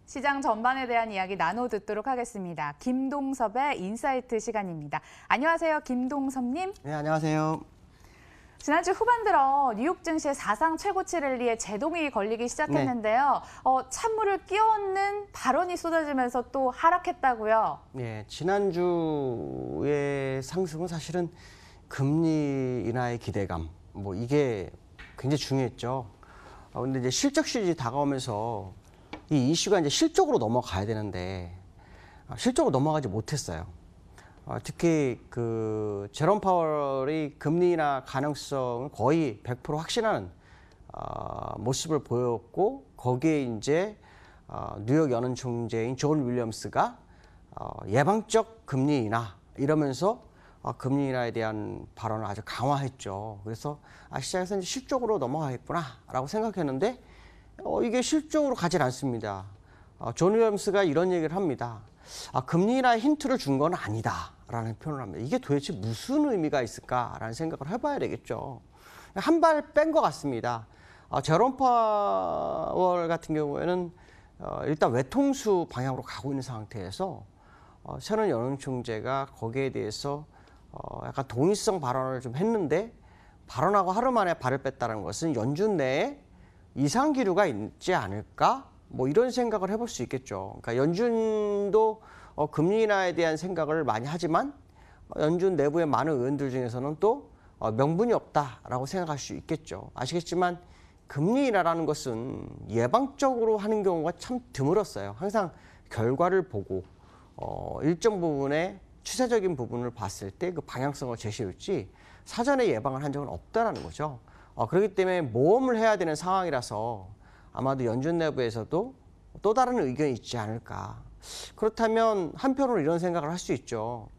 시장 전반에 대한 이야기 나눠 듣도록 하겠습니다. 김동섭의 인사이트 시간입니다. 안녕하세요, 김동섭님. 네, 안녕하세요. 지난주 후반 들어 뉴욕 증시의 사상 최고치 랠리에 제동이 걸리기 시작했는데요. 찬물을 끼얹는 발언이 쏟아지면서 또 하락했다고요. 네, 지난주의 상승은 사실은 금리 인하의 기대감, 이게 굉장히 중요했죠. 근데 이제 실적 시즌이 다가오면서 이 이슈가 이제 실적으로 넘어가야 되는데 실적으로 넘어가지 못했어요. 특히 그 제롬 파월이 금리 인하 가능성을 거의 100% 확신하는 모습을 보였고, 거기에 이제 뉴욕 연은총재인 존 윌리엄스가 예방적 금리 인하 이러면서 금리 인하에 대한 발언을 아주 강화했죠. 그래서 시장에서 이제 실적으로 넘어가겠구나라고 생각했는데 이게 실적으로 가질 않습니다. 존 윌리엄스가 이런 얘기를 합니다. 금리 인하의 힌트를 준 건 아니다라는 표현을 합니다. 이게 도대체 무슨 의미가 있을까라는 생각을 해봐야 되겠죠. 한 발 뺀 것 같습니다. 제롬 파월 같은 경우에는 일단 외통수 방향으로 가고 있는 상태에서 새로운 연은총재가 거기에 대해서 약간 동의성 발언을 좀 했는데, 발언하고 하루 만에 발을 뺐다는 것은 연준 내에 이상 기류가 있지 않을까? 이런 생각을 해볼 수 있겠죠. 그러니까 연준도 금리 인하에 대한 생각을 많이 하지만 연준 내부의 많은 의원들 중에서는 또 명분이 없다라고 생각할 수 있겠죠. 아시겠지만 금리 인하라는 것은 예방적으로 하는 경우가 참 드물었어요. 항상 결과를 보고 일정 부분의 추세적인 부분을 봤을 때 그 방향성을 제시했지 사전에 예방을 한 적은 없다는 거죠. 그렇기 때문에 모험을 해야 되는 상황이라서 아마도 연준 내부에서도 또 다른 의견이 있지 않을까. 그렇다면 한편으로 이런 생각을 할 수 있죠.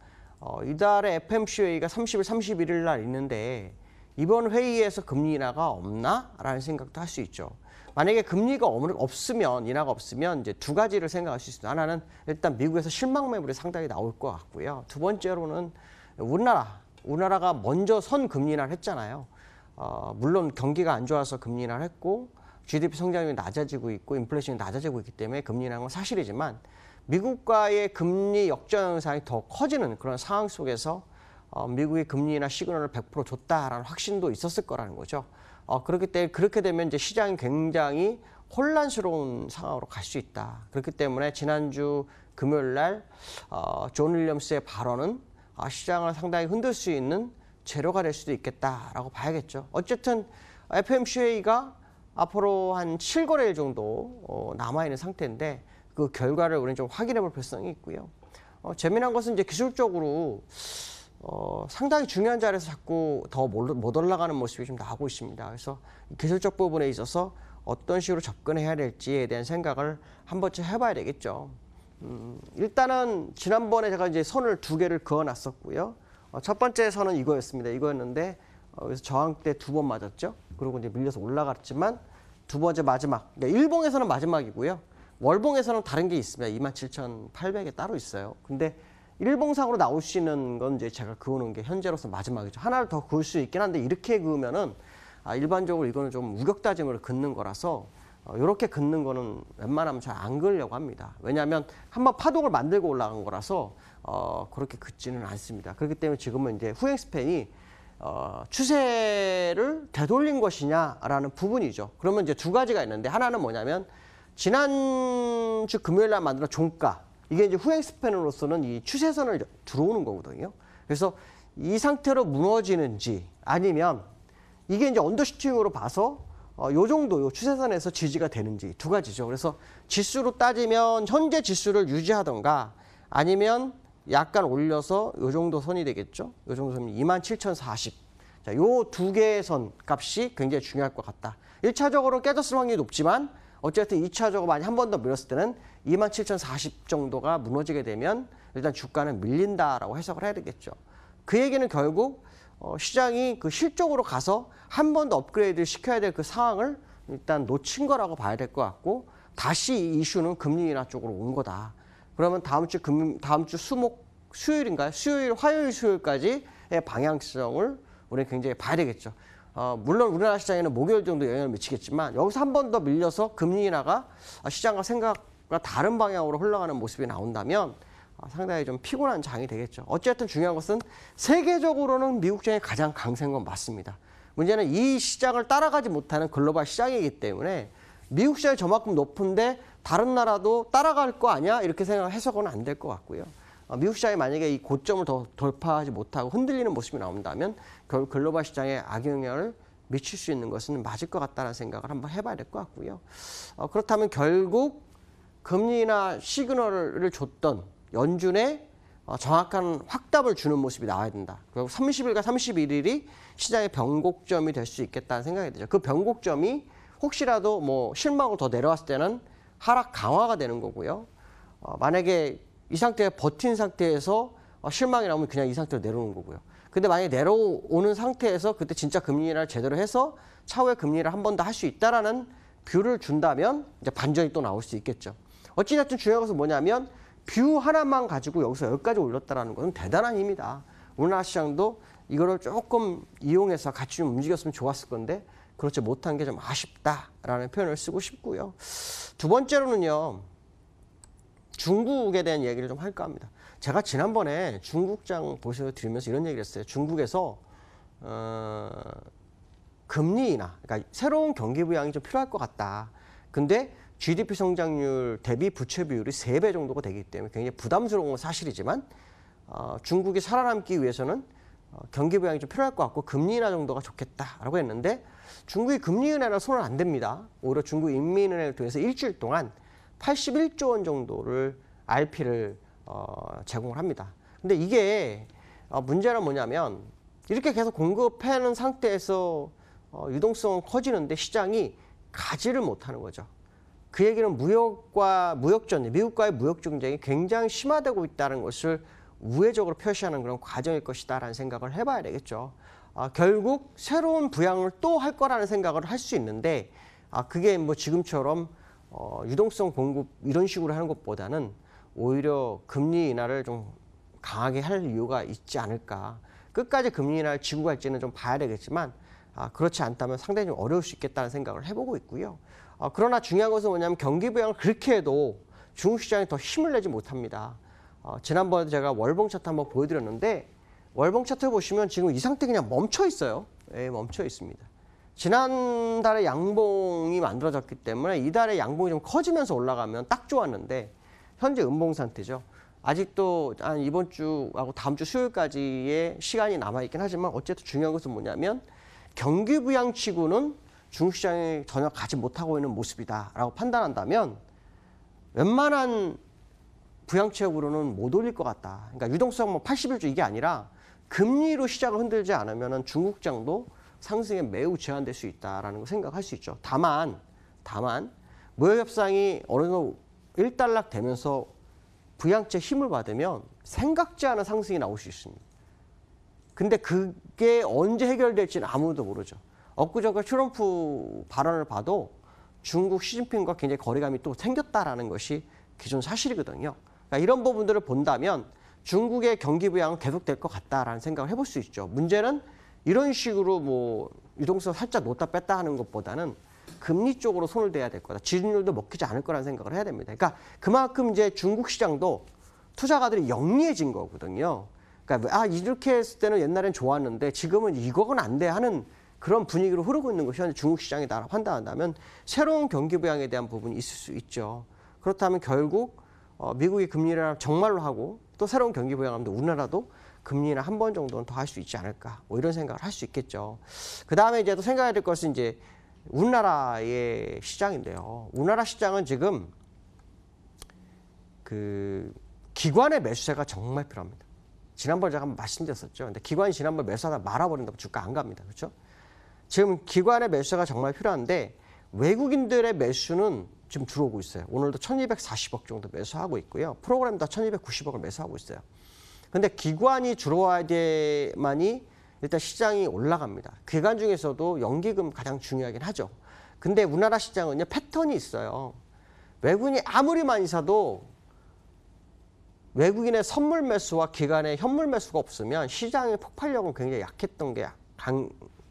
이달에 FOMC 회의가 30일, 31일 날 있는데 이번 회의에서 금리 인하가 없나? 라는 생각도 할 수 있죠. 만약에 금리가 없으면, 인하가 없으면 이제 두 가지를 생각할 수 있습니다. 하나는 일단 미국에서 실망 매물이 상당히 나올 것 같고요. 두 번째로는 우리나라가 먼저 선 금리 인하를 했잖아요. 물론 경기가 안 좋아서 금리 인하를 했고 GDP 성장률이 낮아지고 있고 인플레이션이 낮아지고 있기 때문에 금리 인하는 건 사실이지만, 미국과의 금리 역전 현상이 더 커지는 그런 상황 속에서 미국이 금리 인하 시그널을 100% 줬다라는 확신도 있었을 거라는 거죠. 그렇기 때문에 그렇게 되면 이제 시장이 굉장히 혼란스러운 상황으로 갈 수 있다. 그렇기 때문에 지난주 금요일 날 존 윌리엄스의 발언은 시장을 상당히 흔들 수 있는 재료가 될 수도 있겠다라고 봐야겠죠. 어쨌든 FOMC 회의가 앞으로 한 7거래일 정도 남아있는 상태인데 그 결과를 우리는 좀 확인해 볼 필요성이 있고요. 재미난 것은 이제 기술적으로 상당히 중요한 자리에서 자꾸 더 못 올라가는 모습이 좀 나오고 있습니다. 그래서 기술적 부분에 있어서 어떤 식으로 접근해야 될지에 대한 생각을 한 번쯤 해봐야 되겠죠. 일단은 지난번에 제가 이제 선을 두 개를 그어놨었고요. 첫 번째 선은 이거였는데 여기서 저항 때 두 번 맞았죠. 그리고 이제 밀려서 올라갔지만 두 번째 마지막, 그러니까 일봉에서는 마지막이고요. 월봉에서는 다른 게 있습니다. 27,800에 따로 있어요. 근데 일봉상으로 나올 수 있는 건 이제 제가 그어놓은 게 현재로서 마지막이죠. 하나를 더 그을 수 있긴 한데 이렇게 그으면은 일반적으로 이거는 좀 우격다짐으로 긋는 거라서 이렇게 긋는 거는 웬만하면 잘 안 그으려고 합니다. 왜냐하면 한번 파동을 만들고 올라간 거라서 그렇게 긋지는 않습니다. 그렇기 때문에 지금은 이제 후행 스팬이 추세를 되돌린 것이냐라는 부분이죠. 그러면 이제 두 가지가 있는데, 하나는 뭐냐면 지난주 금요일 날 만든 종가, 이게 이제 후행 스팬으로서는 이 추세선을 들어오는 거거든요. 그래서 이 상태로 무너지는지 아니면 이게 이제 언더슈팅으로 봐서 요 정도 요 추세선에서 지지가 되는지 두 가지죠. 그래서 지수로 따지면 현재 지수를 유지하던가 아니면 약간 올려서 요 정도 선이 되겠죠. 요 정도 선이 27,040. 자, 요 두 개의 선 값이 굉장히 중요할 것 같다. 1차적으로 깨졌을 확률이 높지만 어쨌든 2차적으로 많이 한 번 더 밀었을 때는 27,040 정도가 무너지게 되면 일단 주가는 밀린다라고 해석을 해야 되겠죠. 그 얘기는 결국 시장이 그 실적으로 가서 한 번 더 업그레이드를 시켜야 될 그 상황을 일단 놓친 거라고 봐야 될 것 같고, 다시 이 이슈는 금리 인하 쪽으로 온 거다. 그러면 다음 주 수요일인가요? 화요일, 수요일까지의 방향성을 우리는 굉장히 봐야 되겠죠. 물론 우리나라 시장에는 목요일 정도 영향을 미치겠지만 여기서 한 번 더 밀려서 금리 인하가 시장과 다른 방향으로 흘러가는 모습이 나온다면 상당히 좀 피곤한 장이 되겠죠. 어쨌든 중요한 것은 세계적으로는 미국장이 가장 강세인 건 맞습니다. 문제는 이 시장을 따라가지 못하는 글로벌 시장이기 때문에 미국 시장이 저만큼 높은데 다른 나라도 따라갈 거 아니야? 이렇게 생각해서는 안 될 것 같고요. 미국 시장이 만약에 이 고점을 더 돌파하지 못하고 흔들리는 모습이 나온다면 결국 글로벌 시장에 악영향을 미칠 수 있는 것은 맞을 것 같다는 생각을 한번 해봐야 될 것 같고요. 그렇다면 결국 금리나 시그널을 줬던 연준에 정확한 확답을 주는 모습이 나와야 된다. 결국 30일과 31일이 시장의 변곡점이 될 수 있겠다는 생각이 들죠. 그 변곡점이 혹시라도 뭐 실망으로 더 내려왔을 때는 하락 강화가 되는 거고요. 만약에 이 상태에 버틴 상태에서 실망이 나오면 그냥 이 상태로 내려오는 거고요. 근데 만약에 내려오는 상태에서 그때 진짜 금리 인하를 제대로 해서 차후에 금리 인하를 한 번 더 할 수 있다라는 뷰를 준다면 이제 반전이 또 나올 수 있겠죠. 어찌됐든 중요한 것은 뭐냐면 뷰 하나만 가지고 여기서 여기까지 올렸다라는 것은 대단한 힘이다. 우리나라 시장도 이거를 조금 이용해서 같이 좀 움직였으면 좋았을 건데 그렇지 못한 게 좀 아쉽다라는 표현을 쓰고 싶고요. 두 번째로는요. 중국에 대한 얘기를 좀 할까 합니다. 제가 지난번에 중국장 보여드리면서 이런 얘기를 했어요. 중국에서 금리 인하, 그러니까 새로운 경기 부양이 좀 필요할 것 같다. 근데 GDP 성장률 대비 부채 비율이 3배 정도가 되기 때문에 굉장히 부담스러운 건 사실이지만 중국이 살아남기 위해서는 경기 부양이 좀 필요할 것 같고 금리 인하 정도가 좋겠다라고 했는데 중국이 금리 인하는 손을 안 댑니다. 오히려 중국 인민은행을 통해서 일주일 동안 81조 원 정도를 RP를 제공을 합니다. 근데 이게 문제는 뭐냐면 이렇게 계속 공급해는 상태에서 유동성은 커지는데 시장이 가지를 못하는 거죠. 그 얘기는 미국과의 무역 전쟁이 굉장히 심화되고 있다는 것을 우회적으로 표시하는 그런 과정일 것이다라는 생각을 해봐야 되겠죠. 결국 새로운 부양을 또 할 거라는 생각을 할 수 있는데 그게 뭐 지금처럼 유동성 공급 이런 식으로 하는 것보다는 오히려 금리 인하를 좀 강하게 할 이유가 있지 않을까. 끝까지 금리 인하를 지고 갈지는 좀 봐야 되겠지만 그렇지 않다면 상당히 좀 어려울 수 있겠다는 생각을 해보고 있고요. 그러나 중요한 것은 뭐냐면 경기 부양을 그렇게 해도 중국 시장이 더 힘을 내지 못합니다. 지난번에 제가 월봉 차트 한번 보여드렸는데 월봉 차트 보시면 지금 이 상태 그냥 멈춰 있어요. 예, 멈춰 있습니다. 지난달에 양봉이 만들어졌기 때문에 이달에 양봉이 좀 커지면서 올라가면 딱 좋았는데 현재 음봉 상태죠. 아직도 한 이번 주하고 다음 주 수요일까지의 시간이 남아있긴 하지만 어쨌든 중요한 것은 뭐냐면 경기 부양치고는 중국 시장이 전혀 가지 못하고 있는 모습이다라고 판단한다면 웬만한 부양책으로는 못 올릴 것 같다. 그러니까 유동성 뭐 81주 이게 아니라 금리로 시장을 흔들지 않으면 중국장도 상승에 매우 제한될 수 있다라는 걸 생각할 수 있죠. 다만 무역협상이 어느 정도 일단락 되면서 부양책 힘을 받으면 생각지 않은 상승이 나올 수 있습니다. 근데 그게 언제 해결될지는 아무도 모르죠. 엊그저께 트럼프 발언을 봐도 중국 시진핑과 굉장히 거리감이 또 생겼다라는 것이 기존 사실이거든요. 그러니까 이런 부분들을 본다면 중국의 경기 부양은 계속될 것 같다라는 생각을 해볼 수 있죠. 문제는 이런 식으로 뭐 유동성 살짝 놓다 뺐다 하는 것보다는 금리 쪽으로 손을 대야 될 거다. 지준율도 먹히지 않을 거라는 생각을 해야 됩니다. 그러니까 그만큼 이제 중국 시장도 투자가들이 영리해진 거거든요. 그러니까 이렇게 했을 때는 옛날엔 좋았는데 지금은 이거는 안 돼 하는 그런 분위기로 흐르고 있는 것이 현재 중국 시장이다 판단한다면 새로운 경기 부양에 대한 부분이 있을 수 있죠. 그렇다면 결국 미국이 금리 인하를 정말로 하고 또 새로운 경기 부양하면 우리나라도 금리 인하 한 번 정도는 더 할 수 있지 않을까 뭐 이런 생각을 할 수 있겠죠. 그 다음에 이제 또 생각해야 될 것은 이제 우리나라의 시장인데요. 우리나라 시장은 지금 그 기관의 매수세가 정말 필요합니다. 지난번에 제가 한번 말씀드렸었죠. 근데 기관이 지난번 매수하다 말아버린다면 주가 안 갑니다. 그렇죠? 지금 기관의 매수세가 정말 필요한데 외국인들의 매수는 지금 들어오고 있어요. 오늘도 1240억 정도 매수하고 있고요. 프로그램도 1290억을 매수하고 있어요. 근데 기관이 들어와야 돼만이 일단 시장이 올라갑니다. 기관 중에서도 연기금 가장 중요하긴 하죠. 근데 우리나라 시장은요, 패턴이 있어요. 외국인이 아무리 많이 사도 외국인의 선물 매수와 기관의 현물 매수가 없으면 시장의 폭발력은 굉장히 약했던 게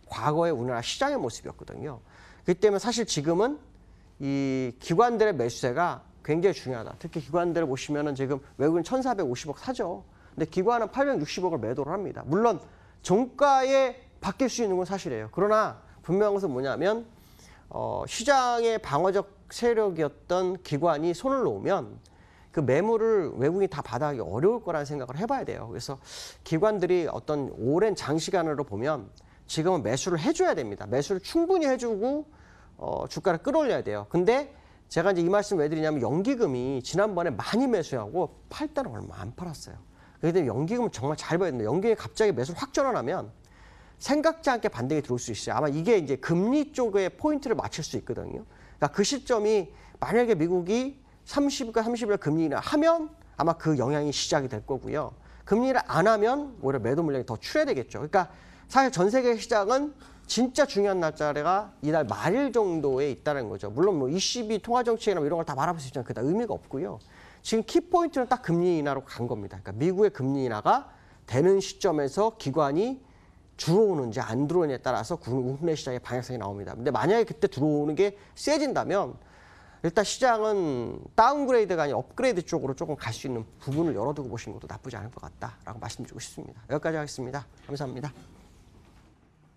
과거의 우리나라 시장의 모습이었거든요. 그렇기 때문에 사실 지금은 이 기관들의 매수세가 굉장히 중요하다. 특히 기관들을 보시면은 지금 외국인 1,450억 사죠. 근데 기관은 860억을 매도를 합니다. 물론 종가에 바뀔 수 있는 건 사실이에요. 그러나 분명한 것은 뭐냐면 시장의 방어적 세력이었던 기관이 손을 놓으면 그 매물을 외국인이 다 받아가기 어려울 거라는 생각을 해봐야 돼요. 그래서 기관들이 어떤 오랜 장시간으로 보면 지금은 매수를 해줘야 됩니다. 매수를 충분히 해주고 주가를 끌어올려야 돼요. 근데 제가 이제 이 말씀 왜 드리냐면 연기금이 지난번에 많이 매수하고 팔 때는 얼마 안 팔았어요. 그렇기 때문에 연기금은 정말 잘 봐야 됩니다. 연기금이 갑자기 매수를 확 전환하면 생각지 않게 반등이 들어올 수 있어요. 아마 이게 이제 금리 쪽에 포인트를 맞출 수 있거든요. 그러니까 그 시점이 만약에 미국이 30일과 30일 금리 인하 하면 아마 그 영향이 시작이 될 거고요. 금리 인하 안 하면 오히려 매도 물량이 더 출회되겠죠. 그러니까 사실 전 세계 시장은 진짜 중요한 날짜가 이달 말일 정도에 있다는 거죠. 물론 뭐 ECB 통화 정책이나 이런 걸 다 말아볼 수 있지만 그다 의미가 없고요. 지금 키포인트는 딱 금리 인하로 간 겁니다. 그러니까 미국의 금리 인하가 되는 시점에서 기관이 들어오는지 안 들어오느냐에 따라서 국내 시장의 방향성이 나옵니다. 근데 만약에 그때 들어오는 게 세진다면 일단 시장은 다운그레이드가 아닌 업그레이드 쪽으로 조금 갈 수 있는 부분을 열어두고 보시는 것도 나쁘지 않을 것 같다라고 말씀드리고 싶습니다. 여기까지 하겠습니다. 감사합니다.